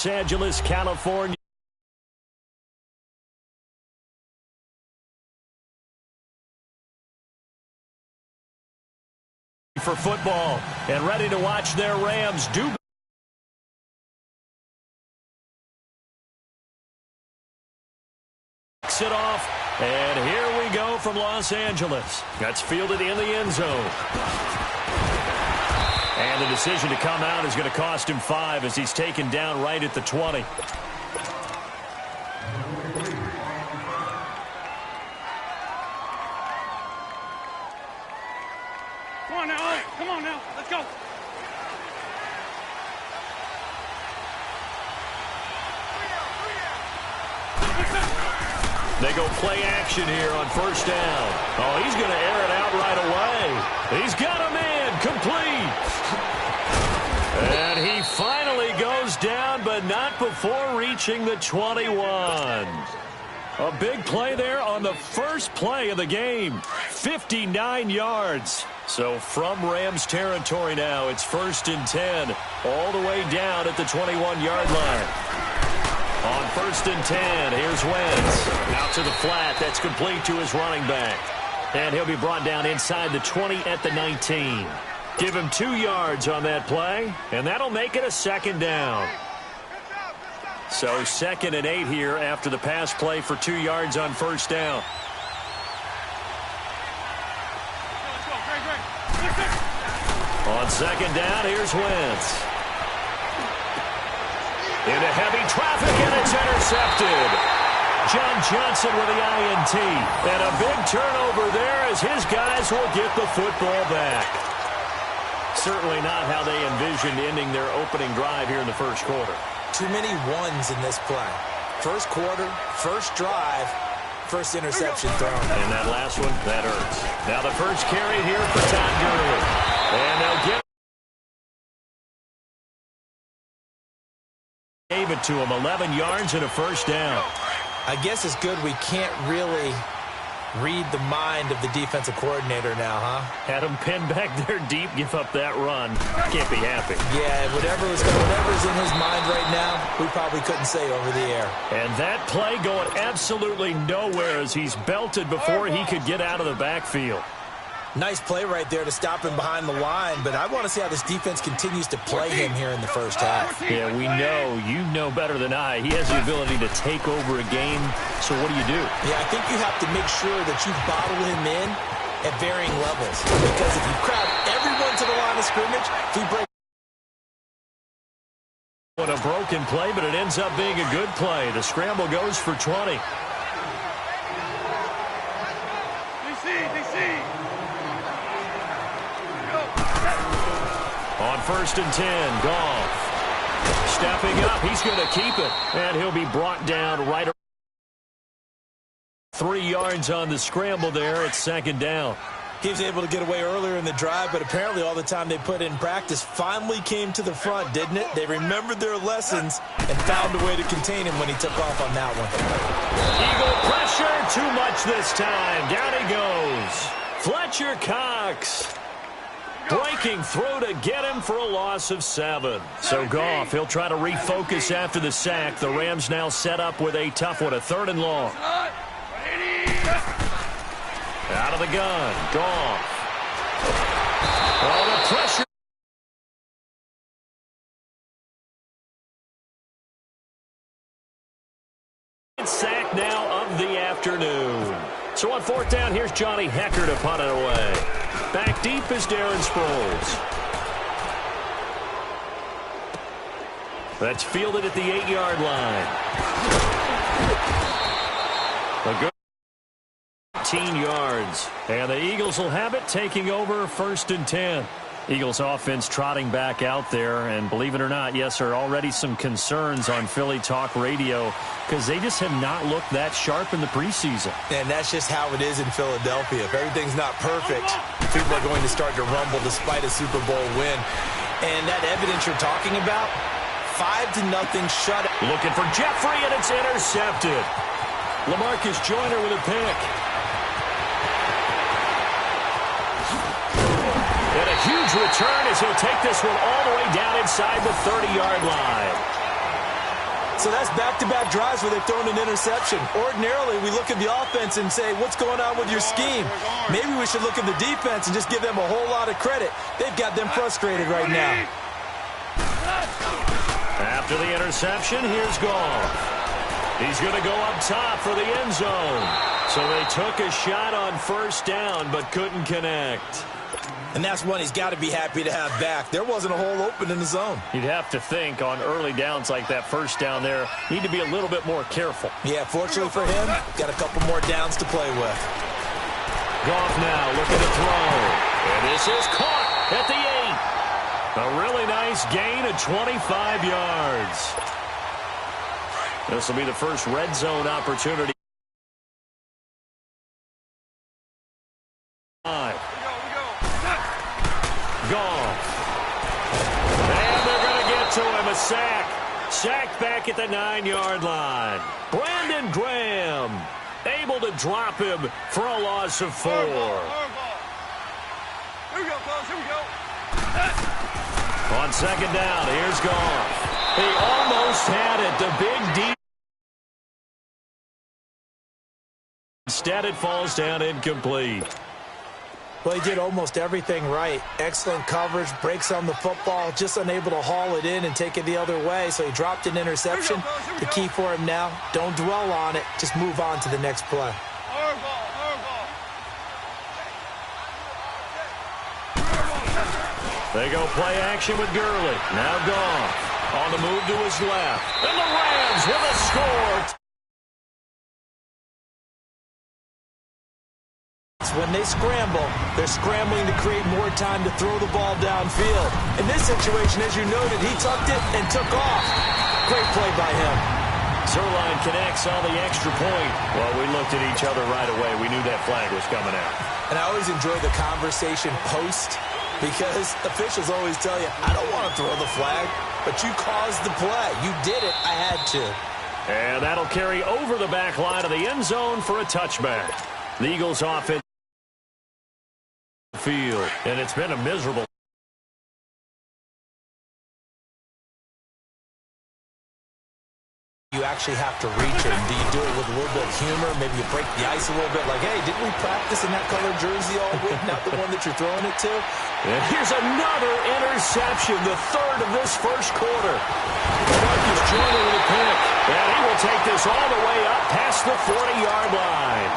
Los Angeles, California. For football and ready to watch their Rams do it off, and here we go from Los Angeles. That's fielded in the end zone. And the decision to come out is going to cost him 5 as he's taken down right at the 20. Come on now, let's go. They go play action here on first down. Oh, he's going to air it out right away. He's got a man complete. And he finally goes down, but not before reaching the 21. A big play there on the first play of the game. 59 yards. So from Rams territory now, it's 1st and 10, all the way down at the 21-yard line. On 1st and 10, here's Wentz. Out to the flat. That's complete to his running back. And he'll be brought down inside the 20 at the 19. Give him 2 yards on that play, and that'll make it a 2nd down. So 2nd and 8 here after the pass play for 2 yards on first down. On 2nd down, here's Wentz. Into heavy traffic, and it's intercepted. John Johnson with the INT. And a big turnover there as his guys will get the football back. Certainly not how they envisioned ending their opening drive here in the first quarter. Too many ones in this play. First quarter, first drive, first interception thrown. And that last one, that hurts. Now the first carry here for Todd Gurley. And they'll get gave it to him, 11 yards and a first down. I guess it's good we can't really read the mind of the defensive coordinator now, huh? Had him pinned back there deep, give up that run. Can't be happy. Yeah, whatever's in his mind right now, we probably couldn't say over the air. And that play going absolutely nowhere as he's belted before he could get out of the backfield. Nice play right there to stop him behind the line, but I want to see how this defense continues to play him here in the first half. Yeah, we know. You know better than I. He has the ability to take over a game, so what do you do? Yeah, I think you have to make sure that you bottle him in at varying levels, because if you crowd everyone to the line of scrimmage, if we break what a broken play, but it ends up being a good play. The scramble goes for 20. On 1st and 10, Goff. Stepping up, he's going to keep it. And he'll be brought down right 3 yards on the scramble there. It's 2nd down. He was able to get away earlier in the drive, but apparently all the time they put in practice finally came to the front, didn't it? They remembered their lessons and found a way to contain him when he took off on that one. Eagle pressure, too much this time. Down he goes. Fletcher Cox. Breaking through to get him for a loss of 7. So Goff, he'll try to refocus after the sack. The Rams now set up with a tough one, a 3rd and long. Out of the gun, Goff. Oh, the pressure. Sack now of the afternoon. So on 4th down, here's Johnny Hecker to punt it away. Back deep is Darren Sproles. That's fielded at the 8-yard line. A good 18 yards. And the Eagles will have it, taking over 1st and 10. Eagles offense trotting back out there, and believe it or not, yes, there are already some concerns on Philly Talk Radio because they just have not looked that sharp in the preseason. And that's just how it is in Philadelphia. If everything's not perfect, people are going to start to rumble despite a Super Bowl win. And that evidence you're talking about, 5-0 shutout. Looking for Jeffrey, and it's intercepted. LaMarcus Joyner with a pick. And a huge return as he'll take this one all the way down inside the 30-yard line. So that's back-to-back drives where they've thrown an interception. Ordinarily, we look at the offense and say, what's going on with your scheme? Maybe we should look at the defense and just give them a whole lot of credit. They've got them frustrated right now. After the interception, here's Goff. He's going to go up top for the end zone. So they took a shot on first down but couldn't connect. And that's one he's got to be happy to have back. There wasn't a hole open in the zone. You'd have to think on early downs like that first down there, need to be a little bit more careful. Yeah, fortunately for him, got a couple more downs to play with. Goff now looking to throw. And this is caught at the 8. A really nice gain of 25 yards. This will be the first red zone opportunity. Goff. And they're going to get to him. A sack. Sacked back at the 9-yard line. Brandon Graham able to drop him for a loss of 4. Here we go, fellas. Here we go. On second down, here's Goff. He almost had it. The big deep. Instead, it falls down incomplete. Well, he did almost everything right. Excellent coverage, breaks on the football, just unable to haul it in and take it the other way. So he dropped an interception. The key for him now, don't dwell on it. Just move on to the next play. They go play action with Gurley. Now Goff on the move to his left. And the Rams with a score. When they scramble, they're scrambling to create more time to throw the ball downfield. In this situation, as you noted, he tucked it and took off. Great play by him. Zerline connects on the extra point. Well, we looked at each other right away. We knew that flag was coming out. And I always enjoy the conversation post because officials always tell you, I don't want to throw the flag, but you caused the play. You did it. I had to. And that'll carry over the back line of the end zone for a touchback. The Eagles offense field, and it's been a miserable. You actually have to reach it. Do you do it with a little bit of humor? Maybe you break the ice a little bit like, hey, didn't we practice in that colored jersey all week? Not the one that you're throwing it to? And here's another interception, the third of this first quarter. Marcus Joyner with a pick, and he will take this all the way up past the 40-yard line.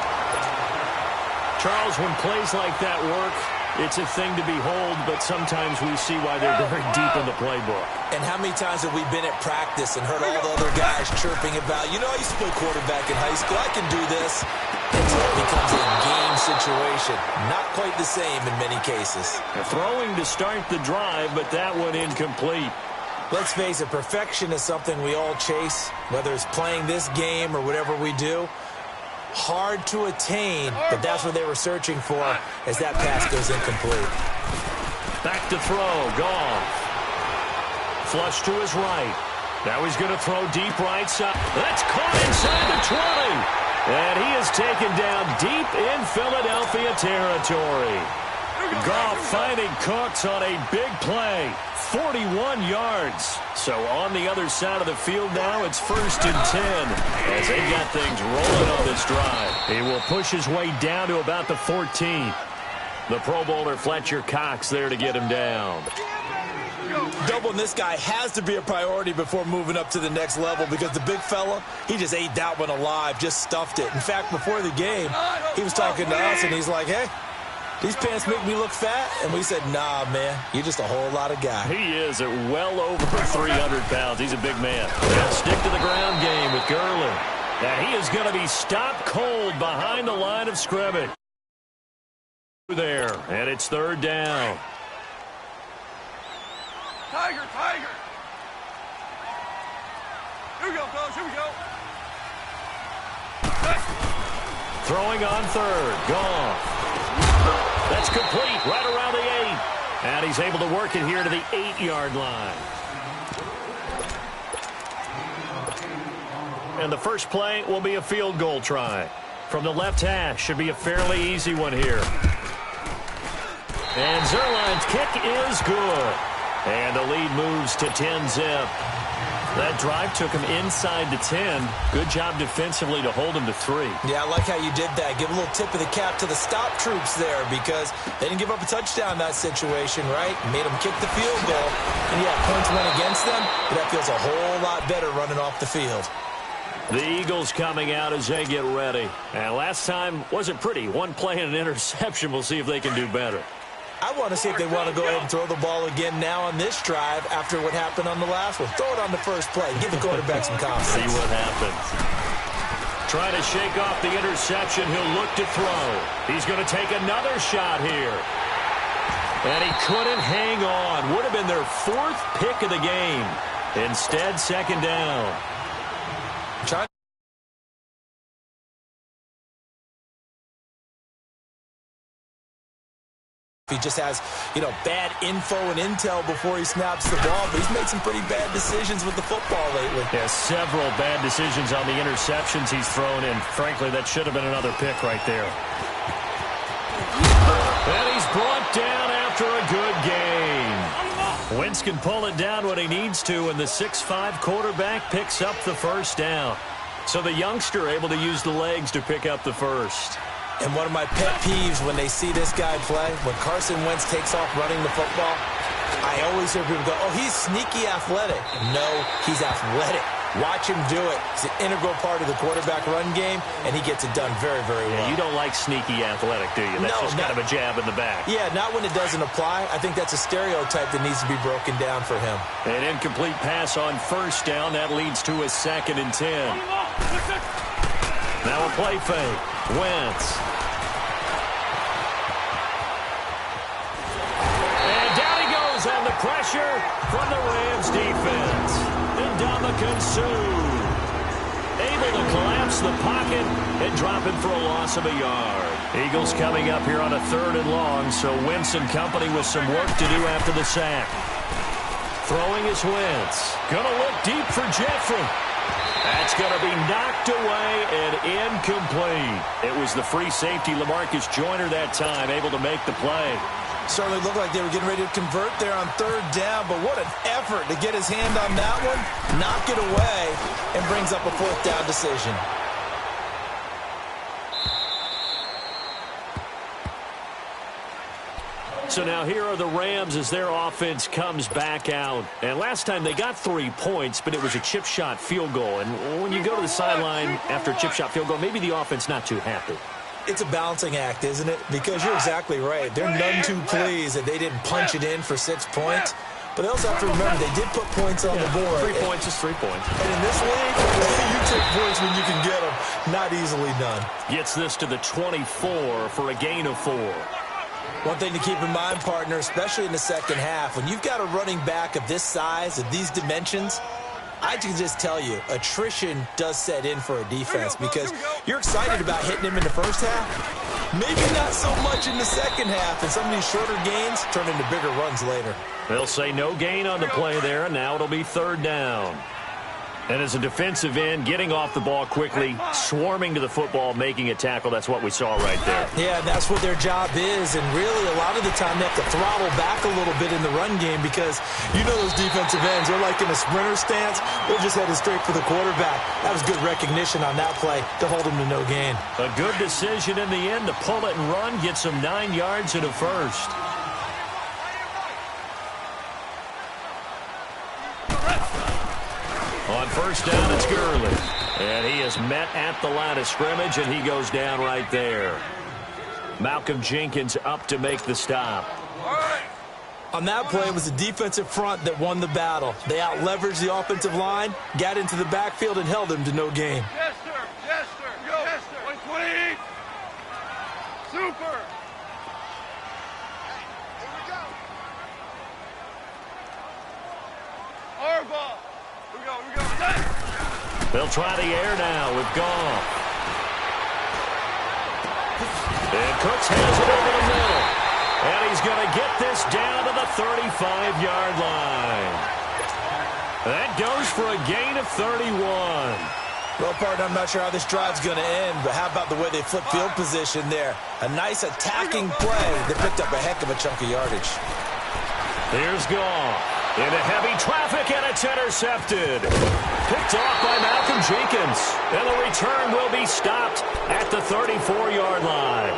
Charles, when plays like that work, it's a thing to behold, but sometimes we see why they're very deep in the playbook. And how many times have we been at practice and heard all the other guys chirping about, you know, I used to play quarterback in high school, I can do this. Until it becomes a game situation. Not quite the same in many cases. They're throwing to start the drive, but that one incomplete. Let's face it, perfection is something we all chase, whether it's playing this game or whatever we do. Hard to attain, but that's what they were searching for as that pass goes incomplete. Back to throw, Goff. Flush to his right. Now he's going to throw deep right side. That's caught inside the 20. And he is taken down deep in Philadelphia territory. Goff finding Cooks on a big play. 41 yards. So on the other side of the field now, it's 1st and 10 as they got things rolling on this drive. He will push his way down to about the 14. The Pro Bowler Fletcher Cox there to get him down. Doubling this guy has to be a priority before moving up to the next level because the big fella, he just ate that one alive, just stuffed it. In fact, before the game, he was talking to us and he's like, hey, these pants make me look fat? And we said, nah, man, you're just a whole lot of guy. He is at well over 300 pounds. He's a big man. They'll stick to the ground game with Gurley. And he is going to be stopped cold behind the line of scrimmage. There, and it's 3rd down. Tiger, Tiger. Here we go, fellas. Here we go. Throwing on 3rd. Goff. That's complete right around the 8. And he's able to work it here to the 8-yard line. And the first play will be a field goal try. From the left hash, should be a fairly easy one here. And Zerline's kick is good. And the lead moves to 10-zip. That drive took him inside the 10. Good job defensively to hold him to 3. Yeah, I like how you did that. Give a little tip of the cap to the stop troops there because they didn't give up a touchdown in that situation, right? Made them kick the field goal. And, yeah, points went against them, but that feels a whole lot better running off the field. The Eagles coming out as they get ready. And last time wasn't pretty. One play and an interception. We'll see if they can do better. I want to see if they want to go ahead and throw the ball again now on this drive after what happened on the last one. Throw it on the first play. Give the quarterback some confidence. See what happens. Trying to shake off the interception. He'll look to throw. He's going to take another shot here. And he couldn't hang on. Would have been their 4th pick of the game. Instead, 2nd down. He just has, bad info and intel before he snaps the ball, but he's made some pretty bad decisions with the football lately. Yeah, several bad decisions on the interceptions he's thrown in. Frankly, that should have been another pick right there. And he's brought down after a good game. Wentz can pull it down when he needs to, and the 6'5" quarterback picks up the first down. So the youngster able to use the legs to pick up the first. And one of my pet peeves when they see this guy play, when Carson Wentz takes off running the football, I always hear people go, oh, he's sneaky athletic. No, he's athletic. Watch him do it. It's an integral part of the quarterback run game, and he gets it done very, very well. Yeah, you don't like sneaky athletic, do you? That's just kind of a jab in the back. Yeah, not when it doesn't apply. I think that's a stereotype that needs to be broken down for him. An incomplete pass on first down. That leads to a 2nd and 10. Now a play fake. Wentz. And down he goes on the pressure from the Rams defense. And Ndamukong Suh able to collapse the pocket and drop it for a loss of a yard. Eagles coming up here on a 3rd and long, so Wentz and company with some work to do after the sack. Throwing is Wentz. Gonna look deep for Jeffrey. That's going to be knocked away and incomplete. It was the free safety, LaMarcus Joyner, that time, able to make the play. Certainly looked like they were getting ready to convert there on 3rd down, but what an effort to get his hand on that one, knock it away, and brings up a 4th down decision. So now here are the Rams as their offense comes back out. And last time they got 3 points, but it was a chip shot field goal. And when you go to the sideline after a chip shot field goal, maybe the offense not too happy. It's a balancing act, isn't it? Because you're exactly right. They're none too pleased that they didn't punch it in for 6 points. But they also have to remember they did put points on the board. 3 points is 3 points. And in this league, you take points when you can get them. Not easily done. Gets this to the 24 for a gain of 4. One thing to keep in mind, partner, especially in the second half, when you've got a running back of this size, of these dimensions, I can just tell you, attrition does set in for a defense because you're excited about hitting him in the first half. Maybe not so much in the second half, and some of these shorter gains turn into bigger runs later. They'll say no gain on the play there, and now it'll be 3rd down. And as a defensive end, getting off the ball quickly, swarming to the football, making a tackle, that's what we saw right there. Yeah, that's what their job is, and really a lot of the time they have to throttle back a little bit in the run game because you know those defensive ends, they're like in a sprinter stance, they're just headed straight for the quarterback. That was good recognition on that play to hold them to no gain. A good decision in the end to pull it and run, get some 9 yards and a first. On first down, it's Gurley. And he is met at the line of scrimmage, and he goes down right there. Malcolm Jenkins up to make the stop. On that play, it was the defensive front that won the battle. They out-leveraged the offensive line, got into the backfield, and held them to no gain. Yes, sir. Yes, sir. Go. Yes, sir. 120. Super. Here we go. Our ball. Here we go. Here we go. They'll try the air now with Goff. And Cooks has it over the middle. And he's going to get this down to the 35-yard line. That goes for a gain of 31. Well, partner, I'm not sure how this drive's going to end, but how about the way they flip field position there? A nice attacking play that picked up a heck of a chunk of yardage. Here's Goff. Into heavy traffic, and it's intercepted. Picked off by Malcolm Jenkins. And the return will be stopped at the 34-yard line.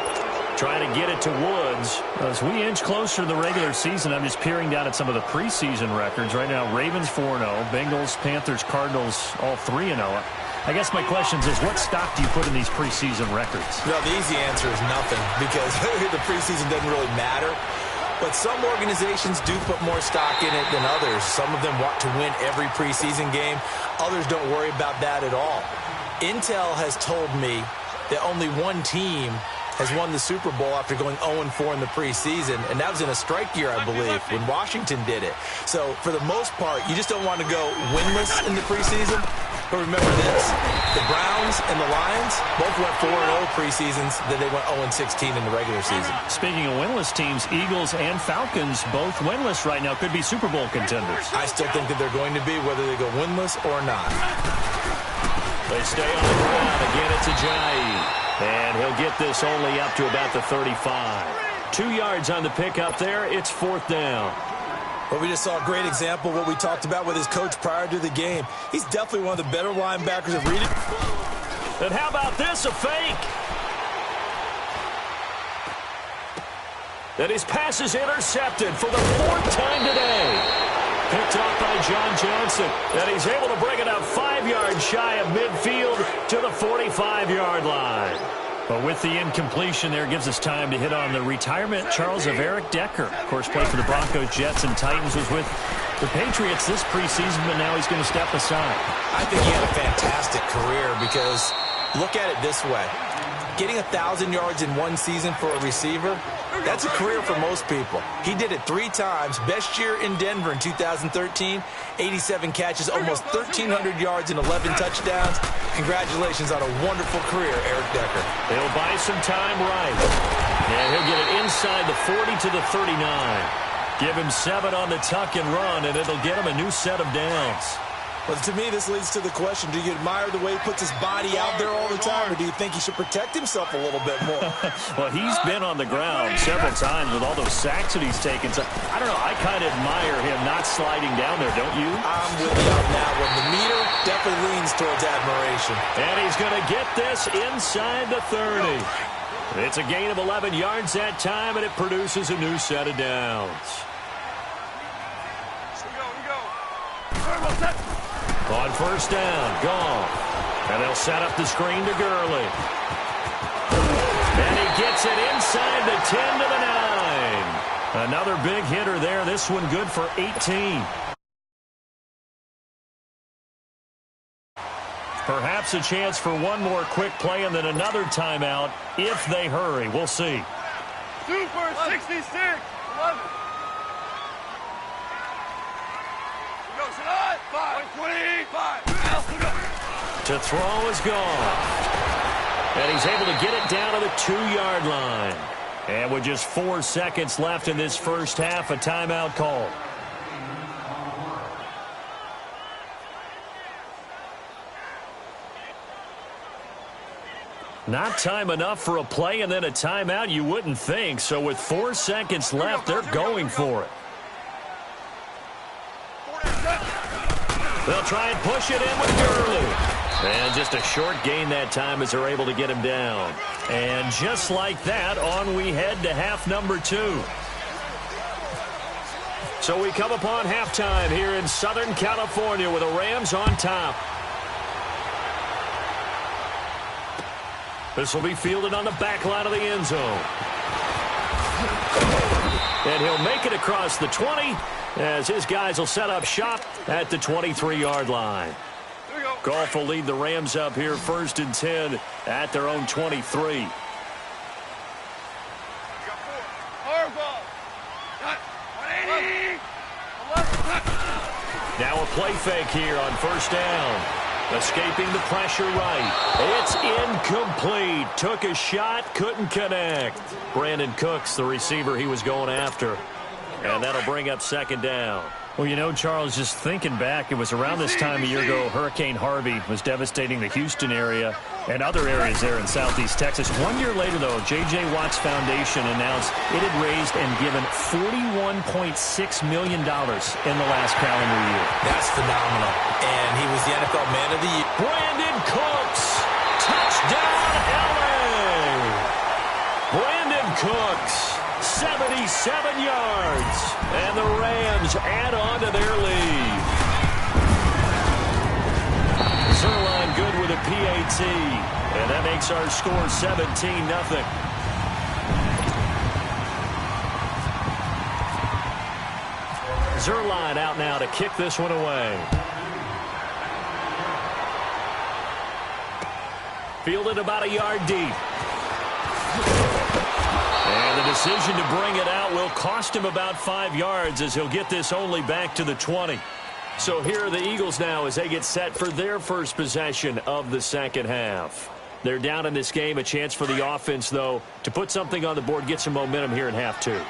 Trying to get it to Woods. As we inch closer to the regular season, I'm just peering down at some of the preseason records. Right now, Ravens 4-0, Bengals, Panthers, Cardinals, all 3-0. I guess my question is, what stock do you put in these preseason records? No, the easy answer is nothing, because the preseason doesn't really matter. But some organizations do put more stock in it than others. Some of them want to win every preseason game. Others don't worry about that at all. Intel has told me that only one team has won the Super Bowl after going 0-4 in the preseason, and that was in a strike year, I believe, when Washington did it. So, for the most part, you just don't want to go winless in the preseason. But remember this, the Browns and the Lions both went 4-0 preseasons, then they went 0-16 in the regular season. Speaking of winless teams, Eagles and Falcons both winless right now, could be Super Bowl contenders. I still think that they're going to be, whether they go winless or not. They stay on the ground. Again, it's Ajayi. And he'll get this only up to about the 35. 2 yards on the pickup there. It's 4th down. Well, we just saw a great example of what we talked about with his coach prior to the game. He's definitely one of the better linebackers of reading. And how about this, a fake? And his pass is intercepted for the 4th time today. Picked off by John Johnson. And he's able to bring it up 5 yards shy of midfield to the 45-yard line. But with the incompletion there, gives us time to hit on the retirement, Charles, of Eric Decker. Of course, played for the Broncos, Jets, and Titans. Was with the Patriots this preseason, but now he's going to step aside. I think he had a fantastic career because look at it this way. Getting 1,000 yards in one season for a receiver, that's a career for most people. He did it 3 times. Best year in Denver in 2013, 87 catches, almost 1,300 yards and 11 touchdowns. Congratulations on a wonderful career, Eric Decker. He'll buy some time right. And he'll get it inside the 40 to the 39. Give him 7 on the tuck and run, and it'll get him a new set of downs. Well, to me, this leads to the question, do you admire the way he puts his body out there all the time, or do you think he should protect himself a little bit more? Well, he's been on the ground several times with all those sacks that he's taken. So, I don't know, I kind of admire him not sliding down there, don't you? I'm with you on that one. The meter definitely leans towards admiration. And he's going to get this inside the 30. It's a gain of 11 yards that time, and it produces a new set of downs. On 1st down, Goff. And they'll set up the screen to Gurley. And he gets it inside the 10 to the 9. Another big hitter there. This one good for 18. Perhaps a chance for one more quick play and then another timeout if they hurry. We'll see. 2 for 66. 11. To throw is gone. And he's able to get it down to the 2-yard line. And with just 4 seconds left in this first half, a timeout call. Not time enough for a play and then a timeout, you wouldn't think. So with 4 seconds left, they're going for it. They'll try and push it in with Gurley. And just a short gain that time as they're able to get him down. And just like that, on we head to half number 2. So we come upon halftime here in Southern California with the Rams on top. This will be fielded on the back line of the end zone. And he'll make it across the 20 as his guys will set up shop at the 23-yard line. Goff will lead the Rams up here 1st and 10 at their own 23. Now a play fake here on 1st down. Escaping the pressure right. It's incomplete. Took a shot, couldn't connect. Brandon Cooks, the receiver he was going after. And that'll bring up 2nd down. Well, you know, Charles, just thinking back, it was around this time a year ago, Hurricane Harvey was devastating the Houston area and other areas there in southeast Texas. 1 year later, though, J.J. Watt's Foundation announced it had raised and given $41.6 million in the last calendar year. That's phenomenal. And he was the NFL Man of the Year. Brandon Cooks, touchdown, L.A. Brandon Cooks, 77 yards, and the Rams add on to their lead. Zerline good with a PAT, and that makes our score 17-0. Zerline out now to kick this one away. Fielded about a yard deep. And the decision to bring it out will cost him about 5 yards as he'll get this only back to the 20. So here are the Eagles now as they get set for their first possession of the second half. They're down in this game. A chance for the offense, though, to put something on the board, get some momentum here in half two.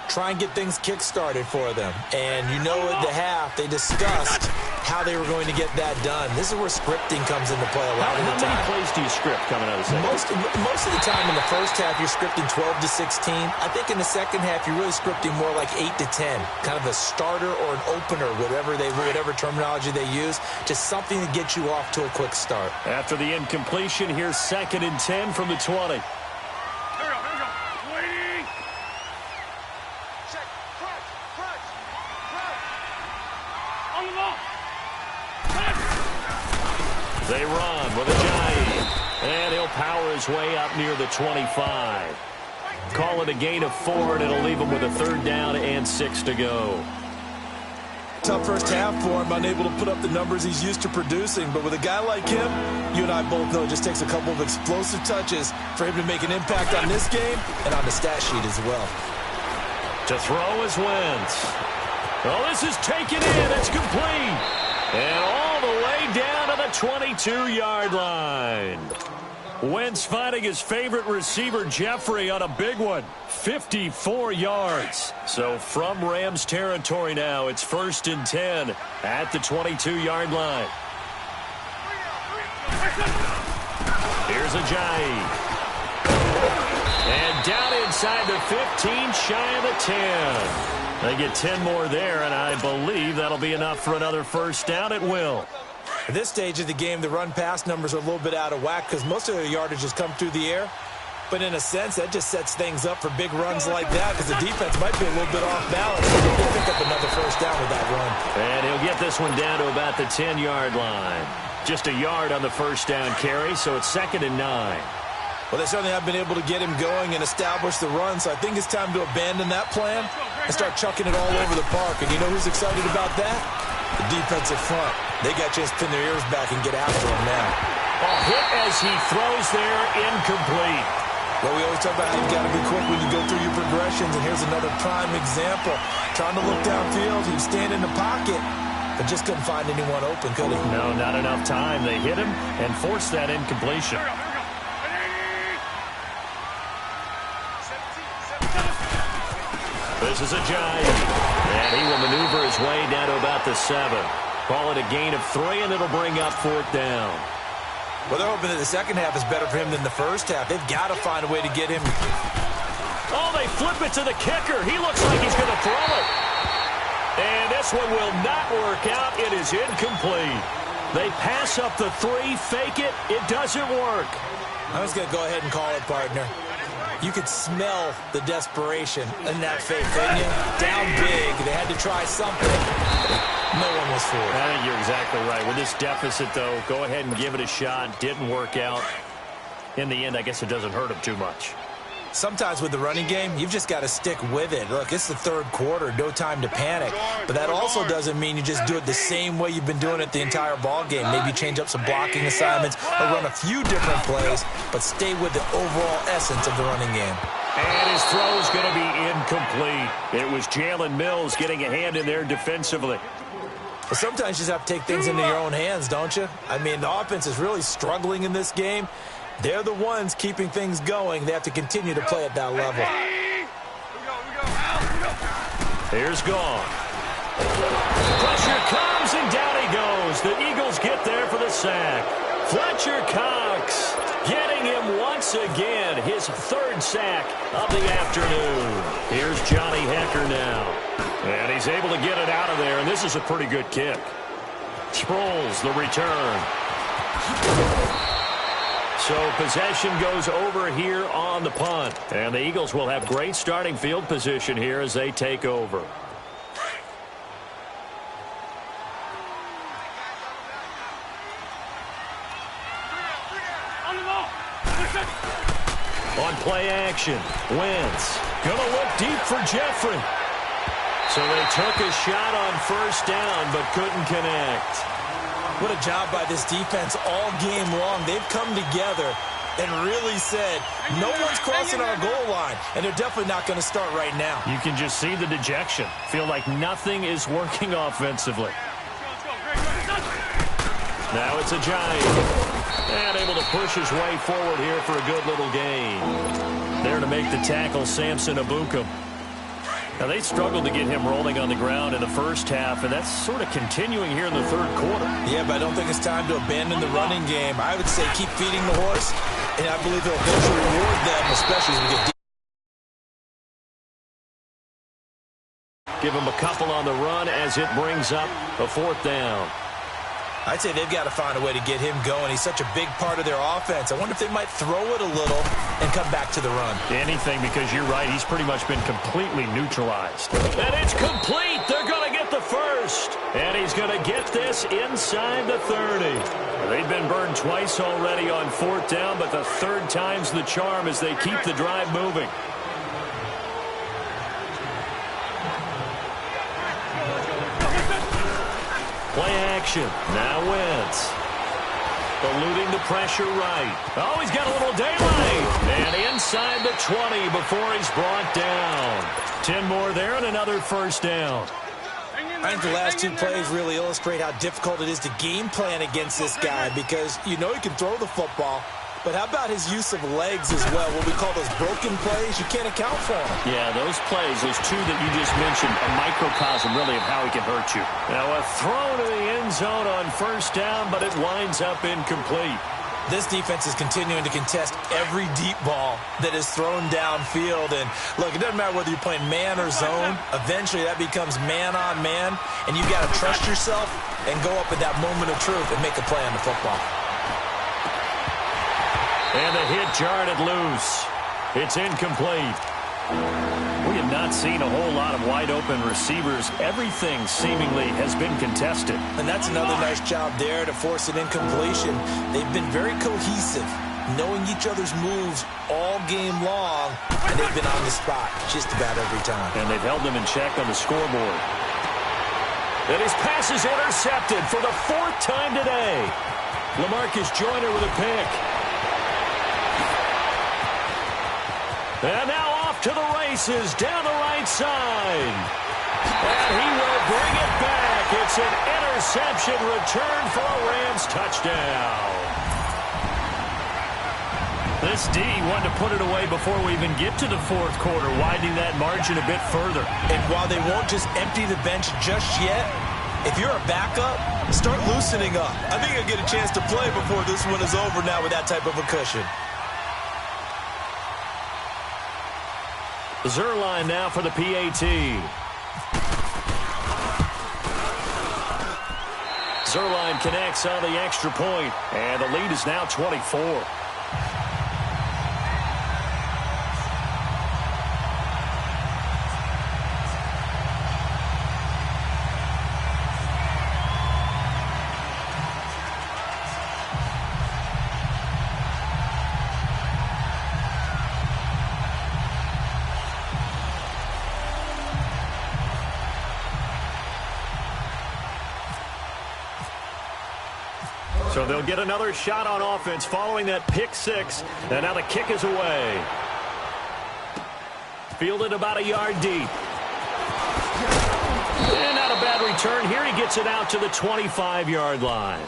Try and get things kick-started for them. And you know at the half, they discussed how they were going to get that done. This is where scripting comes into play a lot of the time. How many plays do you script coming out of the second? Most of the time in the first half, you're scripting 12 to 16. I think in the second half, you're really scripting more like 8 to 10. Kind of a starter or an opener, whatever terminology they use, just something to get you off to a quick start. After the incompletion, here's 2nd and 10 from the 20. They run with Ajayi, and he'll power his way up near the 25. Call it a gain of 4, and it'll leave him with a 3rd down and 6 to go. Tough first half for him, unable to put up the numbers he's used to producing. But with a guy like him, you and I both know it just takes a couple of explosive touches for him to make an impact on this game and on the stat sheet as well. To throw is Wentz. Oh, this is taken in. It's complete. And all the way down to the 22-yard line. Wentz finding his favorite receiver, Jeffrey, on a big one. 54 yards. So from Rams territory now, it's 1st and 10 at the 22-yard line. Here's Ajayi. And down inside the 15, shy of the 10. They get 10 more there, and I believe that'll be enough for another 1st down. It will. At this stage of the game, the run-pass numbers are a little bit out of whack because most of their yardage has come through the air. But in a sense, that just sets things up for big runs like that because the defense might be a little bit off balance. They'll pick up another 1st down with that run. And he'll get this one down to about the 10-yard line. Just a yard on the 1st down carry, so it's 2nd and 9. Well, they certainly have been able to get him going and establish the run, so I think it's time to abandon that plan and start chucking it all over the park. And you know who's excited about that? The defensive front. They got a chance to pin their ears back and get after him now. A hit as he throws there, incomplete. Well, we always talk about how you got to be quick when you go through your progressions, and here's another prime example. Trying to look downfield, he was standing in the pocket, but just couldn't find anyone open, could he? No, not enough time. They hit him and forced that incompletion. This is Ajayi, and he will maneuver his way down to about the 7. Call it a gain of 3, and it'll bring up 4th down. Well, they're hoping that the second half is better for him than the first half. They've got to find a way to get him. Oh, they flip it to the kicker. He looks like he's going to throw it. And this one will not work out. It is incomplete. They pass up the 3, fake it. It doesn't work. I was going to go ahead and call it, partner. You could smell the desperation in that fake, couldn't you? Down big. They had to try something. No one was fooled. I think you're exactly right. With this deficit, though, go ahead and give it a shot. Didn't work out. In the end, I guess it doesn't hurt him too much. Sometimes with the running game, you've just got to stick with it. Look, it's the 3rd quarter, no time to panic. But that also doesn't mean you just do it the same way you've been doing it the entire ball game. Maybe change up some blocking assignments or run a few different plays, but stay with the overall essence of the running game. And his throw is going to be incomplete. It was Jalen Mills getting a hand in there defensively. But sometimes you just have to take things into your own hands, don't you? I mean, the offense is really struggling in this game. They're the ones keeping things going. They have to continue to play at that level. Here's Gone. Pressure comes, and down he goes. The Eagles get there for the sack. Fletcher Cox getting him once again, his third sack of the afternoon. Here's Johnny Hecker now. And he's able to get it out of there, and this is a pretty good kick. Sproles, the return. So possession goes over here on the punt. And the Eagles will have great starting field position here as they take over. On play action, Wentz gonna look deep for Jeffrey. So they took a shot on first down but couldn't connect. What a job by this defense all game long. They've come together and really said, no one's crossing our goal line, and they're definitely not going to start right now. You can just see the dejection. Feel like nothing is working offensively. Now it's a Giant. And able to push his way forward here for a good little gain. There to make the tackle, Samson Ebukam. Now, they struggled to get him rolling on the ground in the first half, and that's sort of continuing here in the third quarter. Yeah, but I don't think it's time to abandon the running game. I would say keep feeding the horse, and I believe he'll eventually reward them, especially as we get deep. Give him a couple on the run as it brings up a fourth down. I'd say they've got to find a way to get him going. He's such a big part of their offense. I wonder if they might throw it a little and come back to the run. Anything, because you're right. He's pretty much been completely neutralized. And it's complete. They're going to get the first. And he's going to get this inside the 30. They've been burned twice already on fourth down, but the third time's the charm as they keep the drive moving. Play action. Now Wentz. Eluding the pressure right. Oh, he's got a little daylight. And inside the 20 before he's brought down. 10 more there and another first down. I think the last two plays really illustrate how difficult it is to game plan against this guy because you know he can throw the football. But how about his use of legs as well? What we call those broken plays, you can't account for them. Yeah, those plays, those two that you just mentioned, a microcosm really of how he can hurt you. Now a throw to the end zone on first down, but it winds up incomplete. This defense is continuing to contest every deep ball that is thrown downfield. And look, it doesn't matter whether you're playing man or zone. Eventually that becomes man on man, and you've got to trust yourself and go up at that moment of truth and make a play on the football. And the hit jarred it loose. It's incomplete. We have not seen a whole lot of wide-open receivers. Everything seemingly has been contested. And that's another nice job there to force an incompletion. They've been very cohesive, knowing each other's moves all game long, and they've been on the spot just about every time. And they've held them in check on the scoreboard. And his pass is intercepted for the fourth time today. LaMarcus Joyner with a pick. And now off to the races down the right side. And he will bring it back. It's an interception return for a Rams touchdown. This D wanted to put it away before we even get to the fourth quarter, widening that margin a bit further. And while they won't just empty the bench just yet, if you're a backup, start loosening up. I think you'll get a chance to play before this one is over now with that type of a cushion. Zerline now for the PAT. Zerline connects on the extra point, and the lead is now 24. So they'll get another shot on offense following that pick six. And now the kick is away. Fielded about a yard deep. And not a bad return. Here he gets it out to the 25-yard line.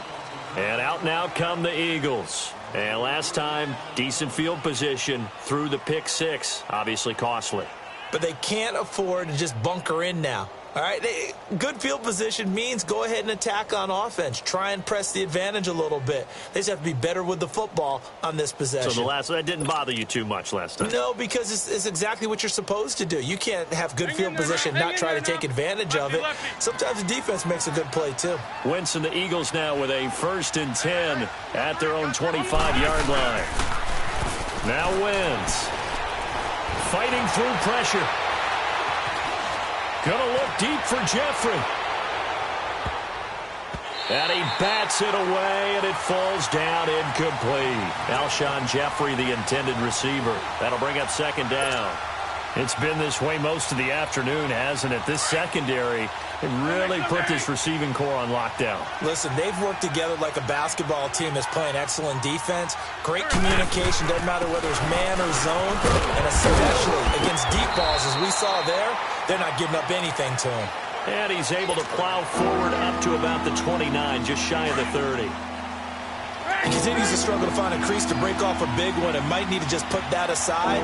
And out now come the Eagles. And last time, decent field position through the pick six. Obviously costly. but they can't afford to just bunker in now. All right, good field position means go ahead and attack on offense. Try and press the advantage a little bit. They just have to be better with the football on this possession. So that didn't bother you too much last time? No, because it's exactly what you're supposed to do. You can't have good field position, not try to take advantage of it. Sometimes the defense makes a good play, too. Wentz and the Eagles now with a 1st and 10 at their own 25-yard line. Now Wentz fighting through pressure. Gonna look deep for Jeffrey. And he bats it away, and it falls down incomplete. Alshon Jeffrey, the intended receiver. That'll bring up 2nd down. It's been this way most of the afternoon, hasn't it? This secondary really put this receiving core on lockdown. Listen, they've worked together like a basketball team that's playing excellent defense. Great communication, doesn't matter whether it's man or zone. And especially against deep balls, as we saw there, they're not giving up anything to him. And he's able to plow forward up to about the 29, just shy of the 30. He continues to struggle to find a crease to break off a big one and might need to just put that aside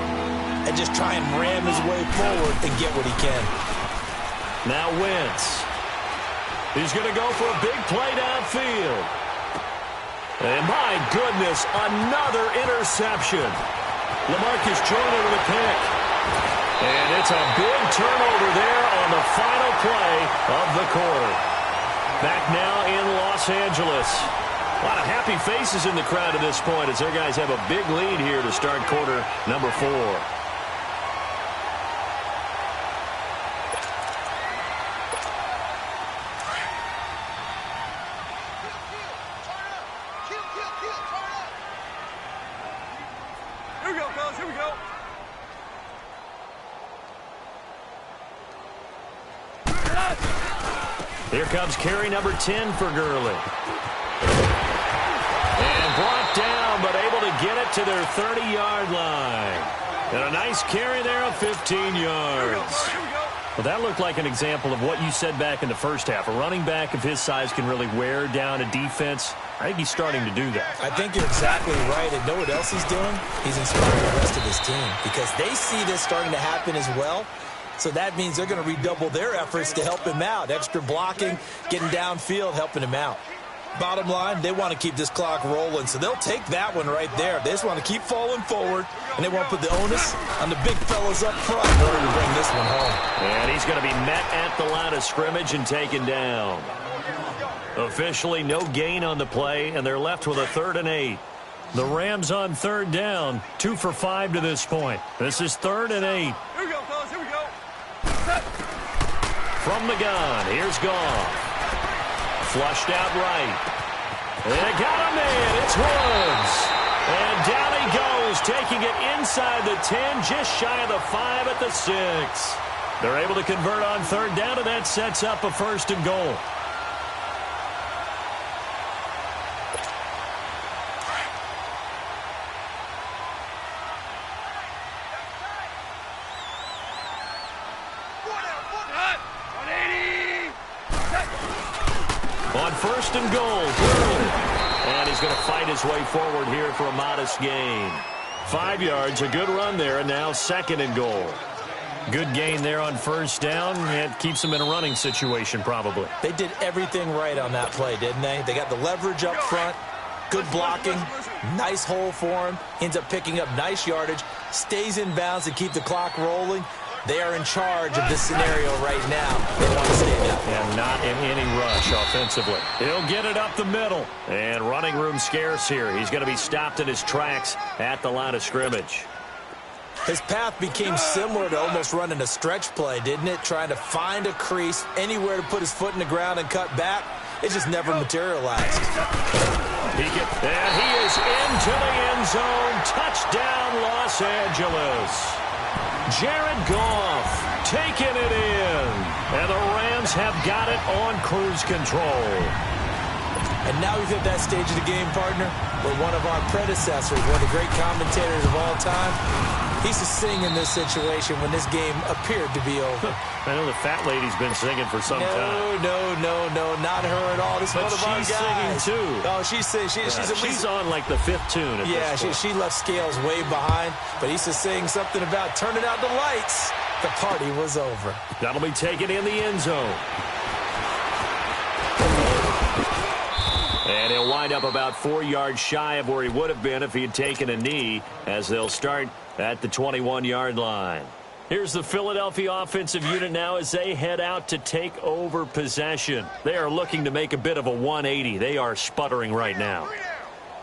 and just try and ram his way forward and get what he can. Now Wentz. He's going to go for a big play downfield. And my goodness, another interception. LaMarcus Joyner with a pick. And it's a big turnover there on the final play of the quarter. Back now in Los Angeles. A lot of happy faces in the crowd at this point as their guys have a big lead here to start quarter number 4. Here we go, fellas. Here we go. Here comes carry number 10 for Gurley. And brought down, but able to get it to their 30-yard line. And a nice carry there of 15 yards. Well, that looked like an example of what you said back in the first half. A running back of his size can really wear down a defense. I think he's starting to do that. I think you're exactly right. And know what else he's doing? He's inspiring the rest of his team because they see this starting to happen as well. So that means they're going to redouble their efforts to help him out. Extra blocking, getting downfield, helping him out. Bottom line, they want to keep this clock rolling, so they'll take that one right there. They just want to keep falling forward, and they want to put the onus on the big fellas up front in order to bring this one home. And he's going to be met at the line of scrimmage and taken down. Officially, no gain on the play, and they're left with a 3rd and 8. The Rams on 3rd down, 2 for 5 to this point. This is 3rd and 8. Here we go, fellas. Here we go. From the gun, here's Goff. Flushed out right. They got him in. It's Woods. And down he goes, taking it inside the 10, just shy of the 5 at the 6. They're able to convert on 3rd down, and that sets up a 1st and goal. On 1st and goal, and he's going to fight his way forward here for a modest gain. 5 yards, a good run there, and now 2nd and goal. Good gain there on 1st down. It keeps them in a running situation, probably. They did everything right on that play, didn't they? They got the leverage up front, good blocking, nice hole for him. Ends up picking up nice yardage, stays in bounds to keep the clock rolling. They are in charge of this scenario right now. They want to stay down. And not in any rush offensively. He'll get it up the middle. And running room scarce here. He's going to be stopped in his tracks at the line of scrimmage. His path became similar to almost running a stretch play, didn't it? Trying to find a crease, anywhere to put his foot in the ground and cut back. It just never materialized. And he is into the end zone. Touchdown, Los Angeles. Jared Goff taking it in. And the Rams have got it on cruise control. And now he's at that stage of the game, partner, where one of our predecessors, one of the great commentators of all time, he used to sing in this situation when this game appeared to be over. I know the fat lady's been singing for some time. No, not her at all. This is one of our guys. She's singing too. Oh, she's singing. She's on like the 5th tune at this point. She left Scales way behind, but he used to sing something about turning out the lights. the party was over. That'll be taken in the end zone. And he'll wind up about 4 yards shy of where he would have been if he had taken a knee, as they'll start at the 21-yard line. Here's the Philadelphia offensive unit now as they head out to take over possession. They are looking to make a bit of a 180. They are sputtering right now.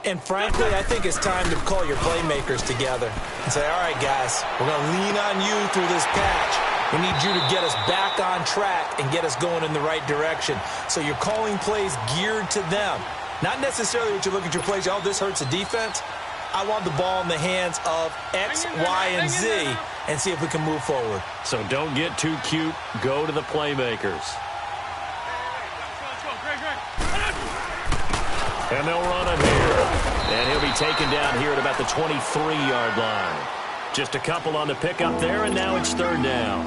And frankly, I think it's time to call your playmakers together and say, all right, guys, we're going to lean on you through this patch. We need you to get us back on track and get us going in the right direction. So you're calling plays geared to them. Not necessarily what you look at your plays, oh, this hurts the defense. I want the ball in the hands of X, Y, and Z and see if we can move forward. So don't get too cute. Go to the playmakers. And they'll run it here. And he'll be taken down here at about the 23-yard line. Just a couple on the pickup there, and now it's third down.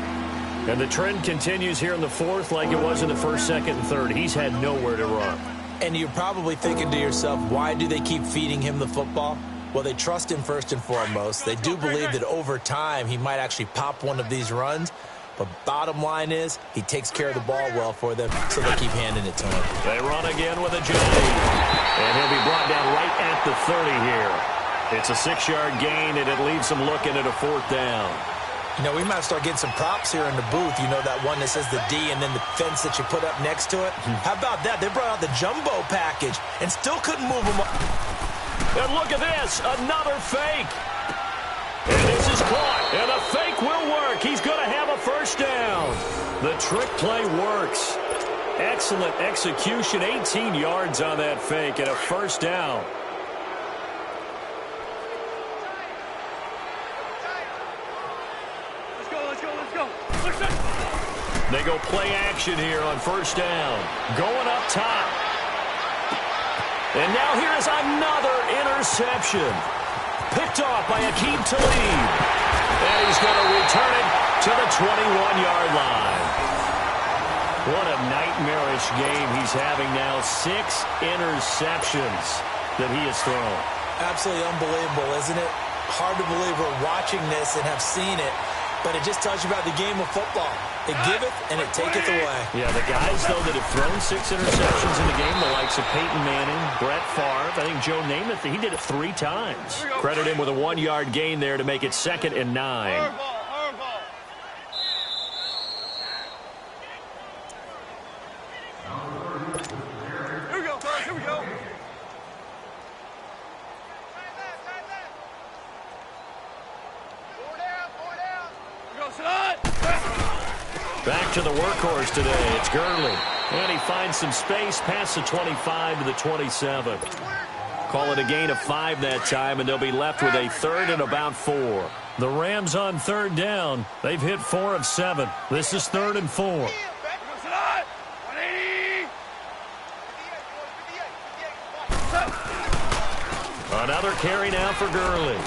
And the trend continues here in the fourth like it was in the first, second, and third. He's had nowhere to run. And you're probably thinking to yourself, why do they keep feeding him the football? Well, they trust him first and foremost. They do believe that over time he might actually pop one of these runs. But bottom line is he takes care of the ball well for them, so they keep handing it to him. They run again with a J. And he'll be brought down right at the 30 here. It's a 6-yard gain, and it leaves them looking at a fourth down. You know, we might start getting some props here in the booth. You know, that one that says the D and then the fence that you put up next to it? How about that? They brought out the jumbo package and still couldn't move them up. And look at this, another fake. And this is caught, and a fake will work. He's going to have a first down. The trick play works. Excellent execution, 18 yards on that fake, and a first down. They go play action here on first down. Going up top. And now here is another interception. Picked off by Aqib Talib. And he's going to return it to the 21-yard line. What a nightmarish game he's having now. 6 interceptions that he has thrown. Absolutely unbelievable, isn't it? Hard to believe we're watching this and have seen it. But it just tells you about the game of football. It giveth and it taketh away. Yeah, the guys, though, that have thrown 6 interceptions in the game, the likes of Peyton Manning, Brett Favre, I think Joe Namath, he did it 3 times. Credit him with a 1-yard gain there to make it 2nd and 9. Here we go, fellas, here we go. Back to the workhorse today. It's Gurley. And he finds some space past the 25 to the 27. Call it a gain of 5 that time, and they'll be left with a 3rd and about 4. The Rams on third down. They've hit 4 of 7. This is 3rd and 4. Another carry now for Gurley.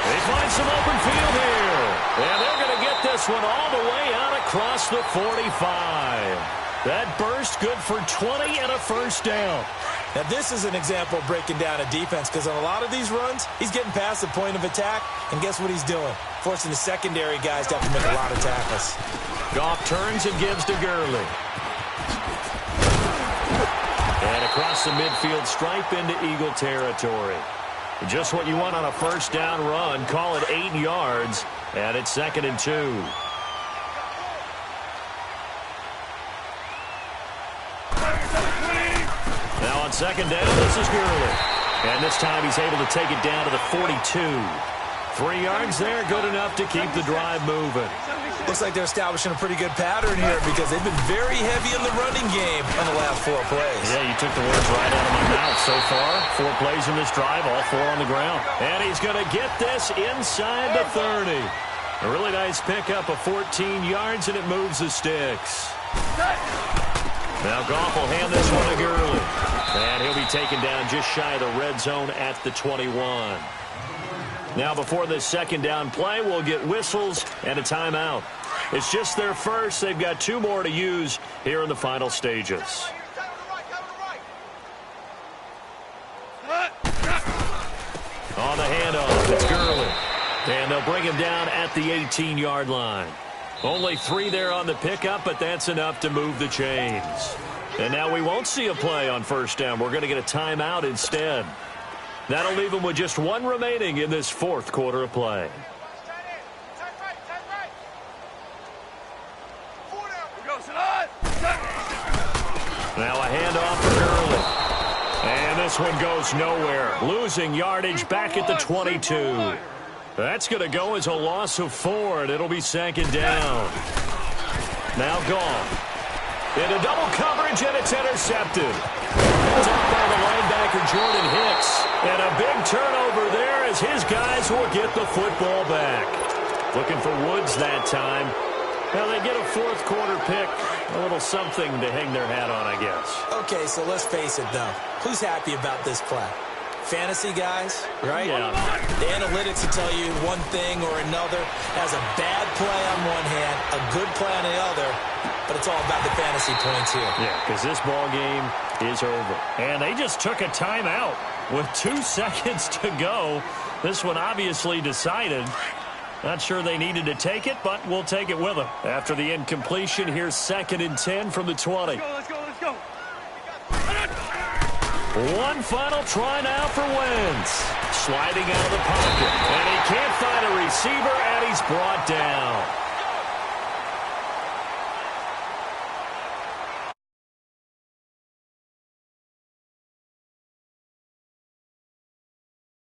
They find some open field here. And they're going to get this one all the way out across the 45. That burst good for 20 and a first down. Now, this is an example of breaking down a defense, because on a lot of these runs, he's getting past the point of attack, and guess what he's doing? Forcing the secondary guys to have to make a lot of tackles. Goff turns and gives to Gurley. And across the midfield stripe into Eagle territory. Just what you want on a first down run. Call it 8 yards, and it's 2nd and 2. Now on 2nd down, this is Gurley. And this time he's able to take it down to the 42. 3 yards there, good enough to keep the drive moving. Looks like they're establishing a pretty good pattern here, because they've been very heavy in the running game on the last 4 plays. Yeah, you took the words right out of my mouth. So far, 4 plays in this drive, all 4 on the ground. And he's going to get this inside the 30. A really nice pickup of 14 yards, and it moves the sticks. Now Goff will hand this one to Gurley. And he'll be taken down just shy of the red zone at the 21. Now before this 2nd down play, we'll get whistles and a timeout. It's just their first. They've got 2 more to use here in the final stages. On the handoff, it's Gurley. And they'll bring him down at the 18-yard line. Only 3 there on the pickup, but that's enough to move the chains. And now we won't see a play on first down. We're going to get a timeout instead. That'll leave him with just 1 remaining in this fourth quarter of play. Now a handoff for Gurley. And this one goes nowhere. Losing yardage back at the 22. That's going to go as a loss of 4, and it'll be 2nd down. Now gone. Into double coverage, and it's intercepted. It's up by the linebacker, Jordan Hicks. And a big turnover there as his guys will get the football back. Looking for Woods that time. Well, they get a fourth quarter pick. A little something to hang their hat on, I guess. Okay, so let's face it, though. Who's happy about this play? Fantasy guys, right? Yeah. The analytics will tell you one thing or another. Has a bad play on one hand, a good play on the other, but it's all about the fantasy points here. Yeah, because this ball game is over. And they just took a timeout with 2 seconds to go. This one obviously decided. Not sure they needed to take it, but we'll take it with them. After the incompletion, here's 2nd and 10 from the 20. Let's go, let's go. One final try now for Wentz. Sliding out of the pocket. And he can't find a receiver, and he's brought down.